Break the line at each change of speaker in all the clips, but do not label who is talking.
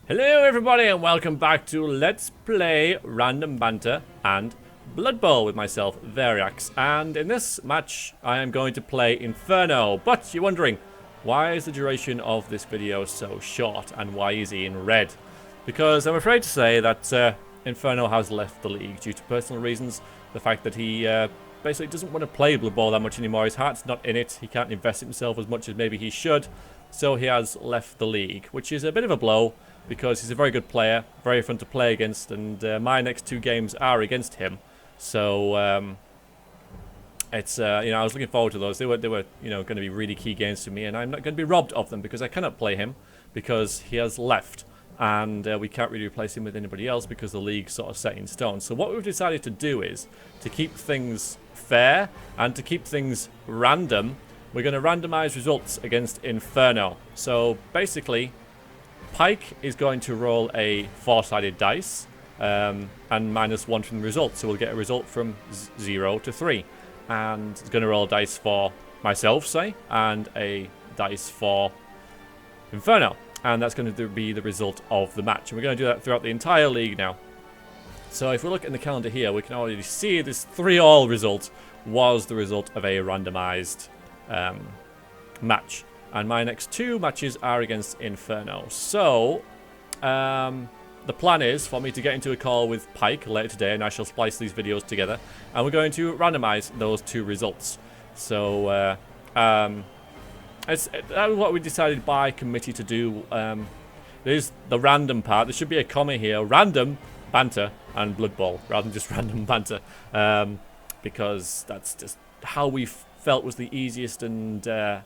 Hello everybody and welcome back to Let's Play Random Banter and Blood Bowl with myself, Variax. And in this match, I am going to play Inferno. But you're wondering, why is the duration of this video so short and why is he in red? Because I'm afraid to say that Inferno has left the league due to personal reasons. The fact that he basically doesn't want to play Blood Bowl that much anymore. His heart's not in it. He can't invest himself as much as maybe he should. So he has left the league, which is a bit of a blow, because he's a very good player, very fun to play against, and my next two games are against him. So it's I was looking forward to those. They were going to be really key games for me, and I'm not going to be robbed of them because I cannot play him because he has left, and we can't really replace him with anybody else because the league's sort of set in stone. So what we've decided to do is to keep things fair and to keep things random. We're going to randomize results against Inferno. So basically, Pike is going to roll a 4-sided dice and -1 from the result. So we'll get a result from 0 to 3. And he's going to roll a dice for myself, say, and a dice for Inferno. And that's going to be the result of the match. And we're going to do that throughout the entire league now. So if we look in the calendar here, we can already see this 3-all result was the result of a randomized match. And my next two matches are against Inferno. So, the plan is for me to get into a call with Pike later today, and I shall splice these videos together. And we're going to randomize those two results. So, that was what we decided by committee to do. There's the random part. There should be a comma here. Random banter and Blood Bowl, rather than just random banter. Because that's just how we felt was the easiest and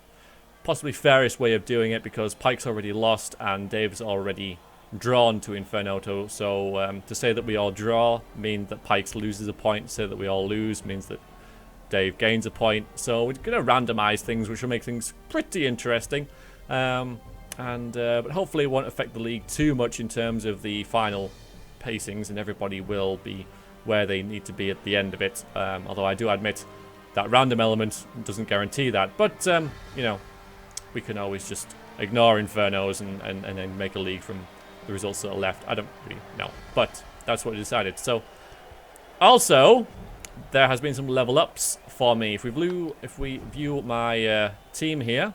possibly fairest way of doing it, because Pike's already lost and Dave's already drawn to Inferno. So to say that we all draw means that Pike loses a point. To say that we all lose means that Dave gains a point. So we're going to randomize things, which will make things pretty interesting. But hopefully it won't affect the league too much in terms of the final pacings, and everybody will be where they need to be at the end of it. Although I do admit that random element doesn't guarantee that. But, we can always just ignore Infernos and then make a league from the results that are left. I don't really know, but that's what we decided. So, also, there has been some level ups for me. If we view my team here,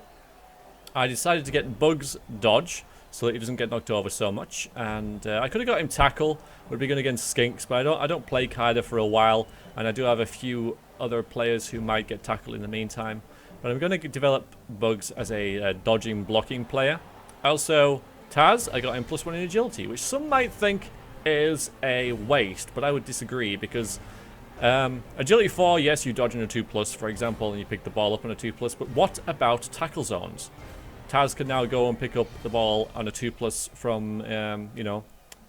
I decided to get Bugs Dodge so that he doesn't get knocked over so much. And I could have got him Tackle. Would be good against Skinks, but I don't play Kide for a while, and I do have a few other players who might get Tackle in the meantime. But I'm going to develop Bugs as a dodging, blocking player. Also, Taz, I got him +1 in agility, which some might think is a waste, but I would disagree, because agility 4, yes, you dodge on a 2+, for example, and you pick the ball up on a 2+, but what about tackle zones? Taz can now go and pick up the ball on a 2+ from,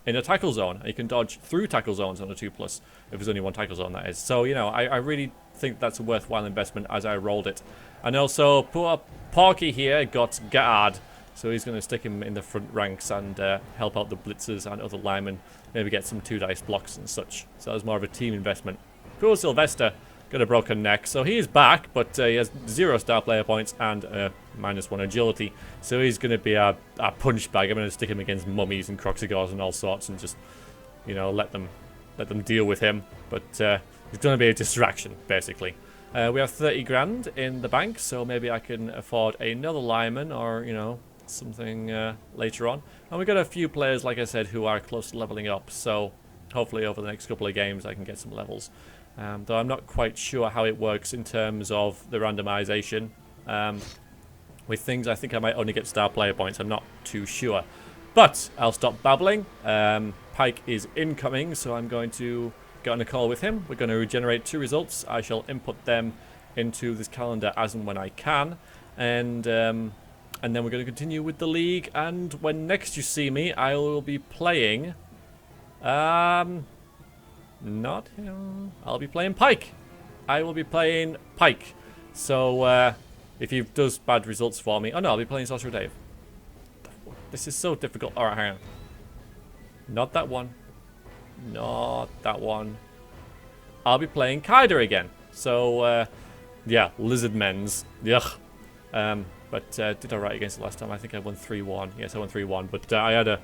in a tackle zone. And you can dodge through tackle zones on a 2+, if there's only one tackle zone, that is. So, I really think that's a worthwhile investment as I rolled it. And also, poor Porky here got Guard, so he's going to stick him in the front ranks and help out the Blitzers and other linemen, maybe get some 2-dice blocks and such. So that was more of a team investment. Poor Sylvester got a broken neck, so he is back, but he has 0 star player points and -1 agility. So he's going to be a punch bag. I'm going to stick him against mummies and Croxigors and all sorts, and just, let them deal with him. But he's going to be a distraction, basically. We have 30 grand in the bank, so maybe I can afford another lineman or, something later on. And we've got a few players, like I said, who are close to leveling up. So hopefully over the next couple of games I can get some levels. Though I'm not quite sure how it works in terms of the randomization. With things, I think I might only get star player points. I'm not too sure. But I'll stop babbling. Pike is incoming, so I'm going to get on a call with him. We're going to regenerate 2 results. I shall input them into this calendar as and when I can. And then we're going to continue with the league. And when next you see me, I will be playing... not him. I'll be playing Pike. I will be playing Pike. So, if he does bad results for me... Oh, no, I'll be playing Sorcerer Dave. This is so difficult. Alright, hang on. Not that one. Not that one. I'll be playing Kide again. So, yeah, Lizardmen's. Yuck. But did alright against it last time. I think I won 3-1. Yes, I won 3-1. But I had a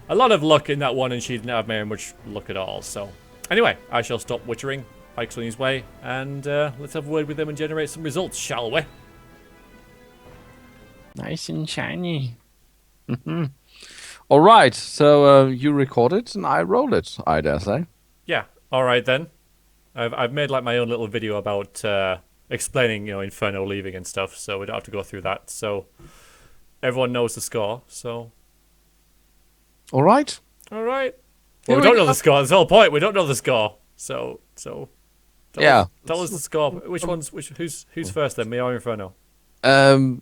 a lot of luck in that one, and she didn't have very much luck at all. So, anyway, I shall stop wittering. Pike's on his way, and let's have a word with him and generate some results, shall we?
Nice and shiny. All right, so you record it and I roll it, I dare say.
Yeah. All right then. I've made like my own little video about explaining, Inferno leaving and stuff, so we don't have to go through that. So everyone knows the score. So.
All right.
All right. Well, we don't know the score. That's the whole point. We don't know the score. So. Tell us the score. Who's first then? Me or Inferno?
That's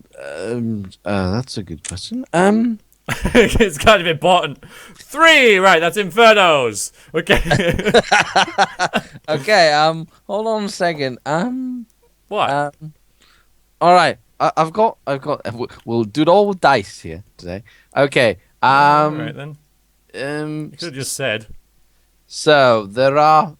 a good question.
It's kind of important. 3, right? That's Inferno's. Okay.
Okay. Hold on a second.
What?
All right. I've got. We'll do it all with dice here today. Okay.
All right then. You could have just said.
So there are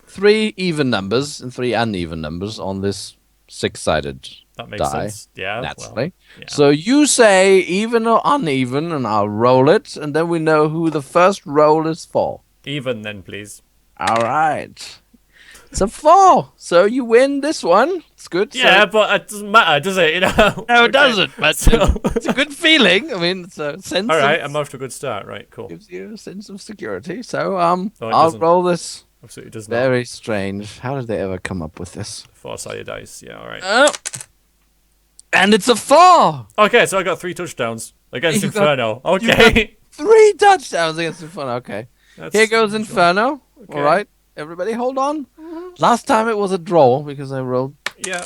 3 even numbers and 3 uneven numbers on this 6-sided
That makes
die,
sense. Yeah.
naturally.
Well, yeah.
So you say even or uneven, and I'll roll it, and then we know who the first roll is for.
Even then, please.
All right. It's a 4, so you win this one. It's good.
Yeah, but it doesn't matter, does it?
No, it doesn't. But it's a good feeling. I mean, it's a sense.
All right, I'm off to a good start. Right, cool.
Gives you a sense of security. So
it
I'll
doesn't.
roll this.
Absolutely does not.
Very strange. How did they ever come up with this?
4-sided dice. Yeah, all right.
And it's a 4.
Okay, so I got 3 touchdowns against
You got-
Inferno. Okay.
3 touchdowns against Inferno. Okay.
That's-
Here goes Inferno.
Okay.
All right. Everybody hold on. Last time it was a draw because I rolled.
Yeah.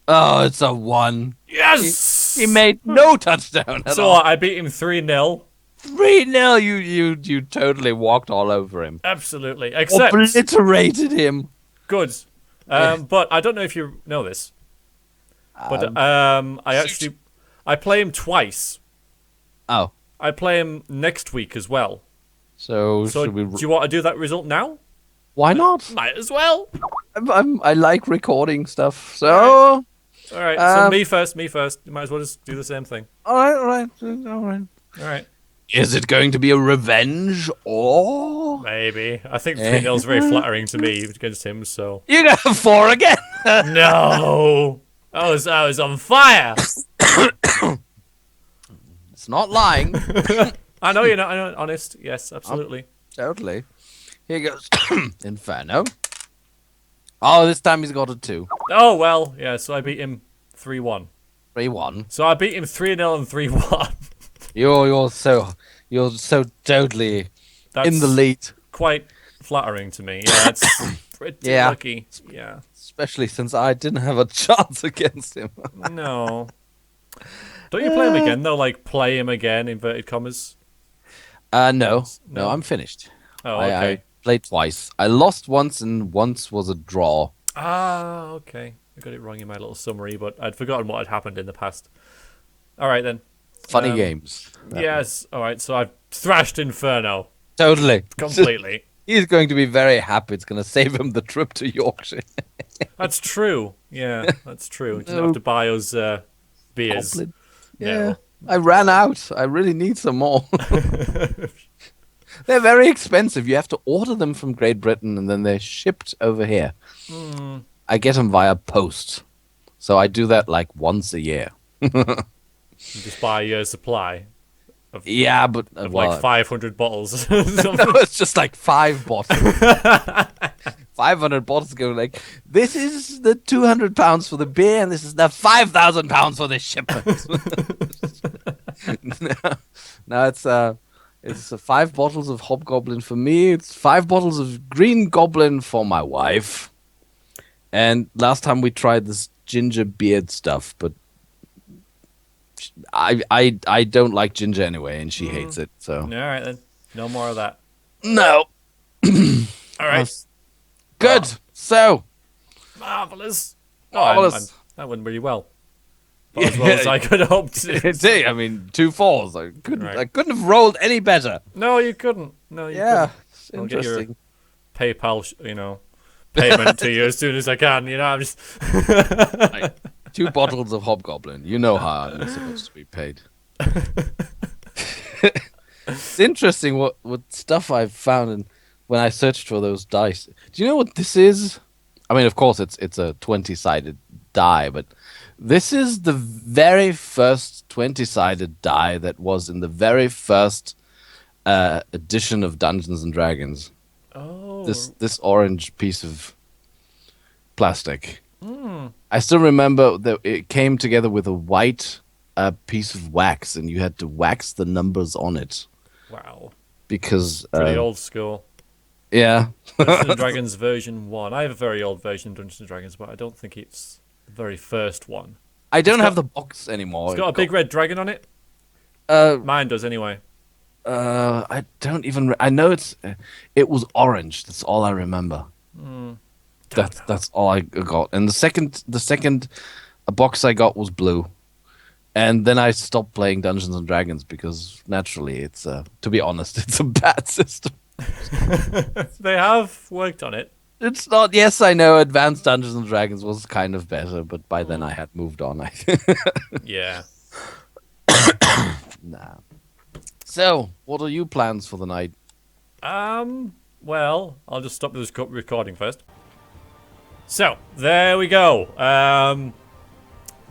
Oh, it's a 1.
Yes.
He made no touchdown at
So
all.
what, I beat him 3-0.
3-0. You totally walked all over him.
Absolutely. Except
Obliterated him.
good. But I don't know if you know this. But I play him twice.
Oh.
I play him next week as well.
So
So
should we?
do you want to do that result now?
Why not?
Might as well.
I like recording stuff. So.
All right. So
Um,
me first. You might as well just do the same thing.
All right.
All right.
Is it going to be a revenge or?
Maybe. I think 3-0 is very flattering to me against him. So.
You got a 4 again.
No. I was on fire.
It's not lying.
I know you're not honest. Yes, absolutely.
Totally. Here goes Inferno. Oh, this time he's got a 2.
Oh well, yeah. So I beat him 3-1.
3-1.
So I beat him 3-0 and 3-1.
You're so totally
That's
in the lead.
quite flattering to me. Yeah, it's pretty lucky. Yeah.
Especially since I didn't have a chance against him.
No. Don't you play him again though? Like play him again, inverted commas.
No, I'm finished.
Oh,
I
okay.
played twice. I lost once, and once was a draw.
Ah, okay. I got it wrong in my little summary, but I'd forgotten what had happened in the past. All right then.
Funny games.
Yes. All right. So I've thrashed Inferno
Totally.
completely.
He's going to be very happy. It's going to save him the trip to Yorkshire.
That's true. Yeah, that's true. You don't have to buy us beers.
Goblin.
No.
Yeah. I ran out. I really need some more. They're very expensive. You have to order them from Great Britain, and then they're shipped over here. I get them via post. So I do that like once a year.
You just buy your supply
Yeah, but
of
well,
like 500 bottles.
no, it's just like 5 bottles. 500 bottles go like, this is the 200 pounds for the beer, and this is the 5,000 pounds for the shipment. no, it's 5 bottles of Hobgoblin for me. It's 5 bottles of Green Goblin for my wife. And last time we tried this ginger beard stuff, but I don't like ginger anyway, and she hates it. So
All right then. No more of that.
no.
All right.
Good. So
Marvelous.
Marvelous.
That went really well. About as well as I could have hoped.
Indeed, I mean 2 4s.
Right.
I couldn't have rolled any better.
No, you couldn't. No, you
Yeah,
couldn't.
it's
I'll get your
interesting.
PayPal, payment to you as soon as I can. I'm just.
Like, 2 bottles of Hobgoblin. You know how I'm supposed to be paid. It's interesting what stuff I've found when I searched for those dice. Do you know what this is? I mean, of course, it's a 20-sided die, but this is the very first 20-sided die that was in the very first edition of Dungeons and Dragons.
Oh.
This orange piece of plastic. I still remember that it came together with a white piece of wax, and you had to wax the numbers on it.
Wow.
Because
Pretty old school.
yeah.
Dungeons and Dragons version 1. I have a very old version of Dungeons and Dragons, but I don't think it's the very first one.
I don't have the box anymore.
It's got a big red dragon on it. Mine does anyway.
I don't even. I know it was orange. That's all I remember. That's all I got. And the second box I got was blue, and then I stopped playing Dungeons and Dragons because naturally, it's to be honest, it's a bad system.
They have worked on it.
It's not. Yes, I know. Advanced Dungeons and Dragons was kind of better, but by then I had moved on. I think.
Yeah.
Nah. So, what are your plans for the night?
Well, I'll just stop this recording first. So, there we go. I'm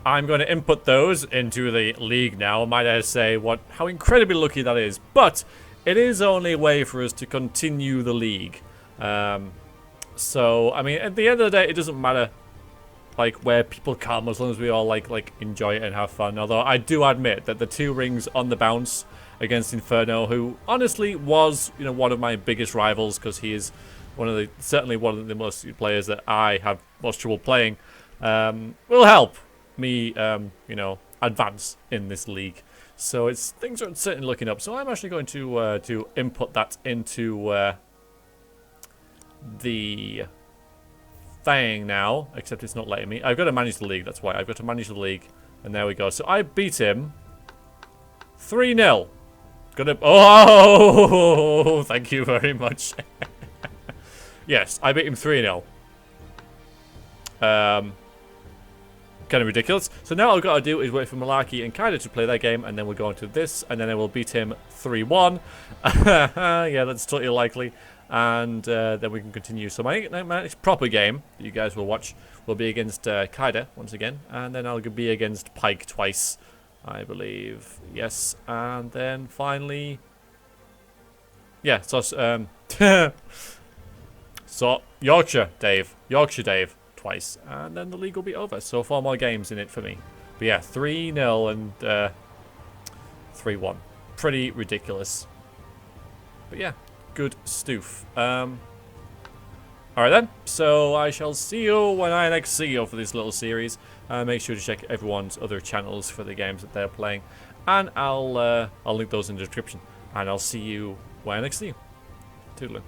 going to input those into the league now. Might I say how incredibly lucky that is. But it is only a way for us to continue the league. So, I mean, at the end of the day, it doesn't matter like where people come as long as we all like enjoy it and have fun. Although I do admit that the 2 rings on the bounce against Inferno, who honestly was, one of my biggest rivals because he is certainly one of the most players that I have most trouble playing, will help me, advance in this league. So things are certainly looking up. So I'm actually going to input that into the thing now, except it's not letting me. I've got to manage the league. That's why I've got to manage the league, and there we go. So I beat him 3-0. Oh, thank you very much. Yes, I beat him 3-0. Kind of ridiculous. So now all I've got to do is wait for Malarky and Kide to play their game, and then we'll go into this, and then I will beat him 3-1. Yeah, that's totally likely. And then we can continue. So my next proper game that you guys will watch will be against Kide once again, and then I'll be against Pike twice, I believe. Yes, and then finally, yeah. So so Yorkshire Dave twice, and then the league will be over. So 4 more games in it for me. But yeah, 3-0 and 3-1. Pretty ridiculous. But yeah. Good stoof. Alright then, so I shall see you when I next see you for this little series. Make sure to check everyone's other channels for the games that they're playing, and I'll link those in the description, and I'll see you when I next see you. Toodaloo.